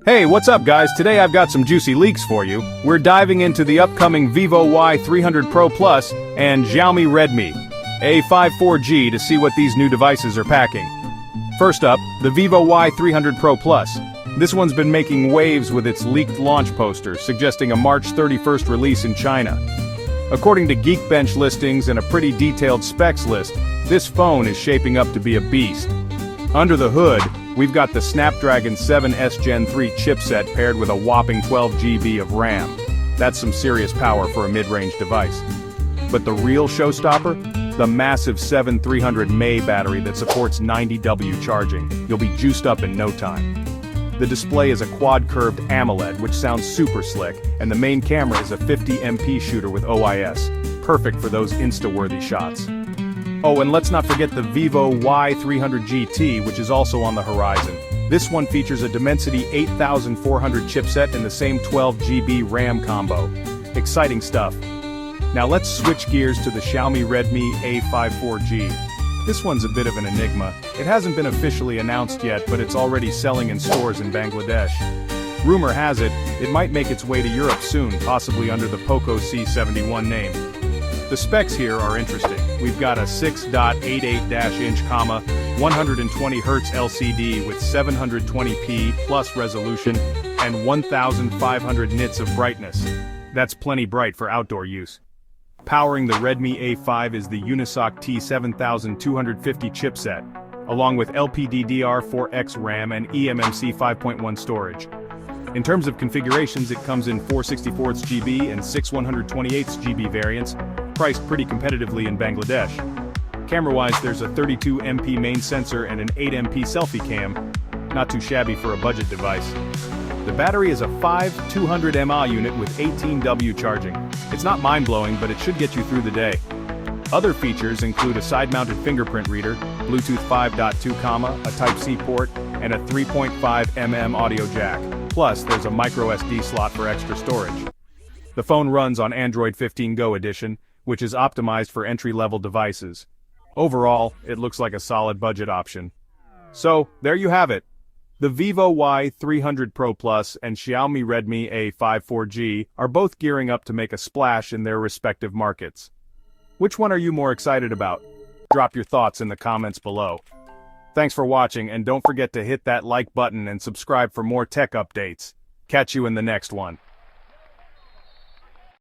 Hey, what's up guys? Today I've got some juicy leaks for you. We're diving into the upcoming VIVO Y300 Pro Plus and Xiaomi Redmi A5 4G to see what these new devices are packing. First up, the VIVO Y300 Pro Plus. This one's been making waves with its leaked launch poster, suggesting a March 31st release in China. According to Geekbench listings and a pretty detailed specs list, this phone is shaping up to be a beast. Under the hood, we've got the Snapdragon 7S Gen 3 chipset paired with a whopping 12 GB of RAM. That's some serious power for a mid-range device. But the real showstopper? The massive 7300 mAh battery that supports 90W charging. You'll be juiced up in no time. The display is a quad-curved AMOLED, which sounds super slick, and the main camera is a 50MP shooter with OIS, perfect for those Insta-worthy shots. Oh, and let's not forget the VIVO Y300 GT, which is also on the horizon. This one features a Dimensity 8400 chipset and the same 12 GB RAM combo. Exciting stuff. Now let's switch gears to the Xiaomi Redmi A5 4G. This one's a bit of an enigma. It hasn't been officially announced yet, but it's already selling in stores in Bangladesh. Rumor has it, it might make its way to Europe soon, possibly under the Poco C71 name. The specs here are interesting. We've got a 6.88-inch, 120Hz LCD with 720p plus resolution and 1500 nits of brightness. That's plenty bright for outdoor use. Powering the Redmi A5 is the Unisoc T7250 chipset, along with LPDDR4X RAM and eMMC 5.1 storage. In terms of configurations, it comes in 464GB and 128GB variants, priced pretty competitively in Bangladesh. Camera-wise, there's a 32MP main sensor and an 8MP selfie cam, not too shabby for a budget device. The battery is a 5200 mAh unit with 18W charging. It's not mind-blowing, but it should get you through the day. Other features include a side-mounted fingerprint reader, Bluetooth 5.2, a Type-C port, and a 3.5mm audio jack. Plus, there's a microSD slot for extra storage. The phone runs on Android 15 Go edition, which is optimized for entry-level devices. Overall, it looks like a solid budget option. So, there you have it. The VIVO Y300 Pro Plus and Xiaomi Redmi A5 4G are both gearing up to make a splash in their respective markets. Which one are you more excited about? Drop your thoughts in the comments below. Thanks for watching, and don't forget to hit that like button and subscribe for more tech updates. Catch you in the next one.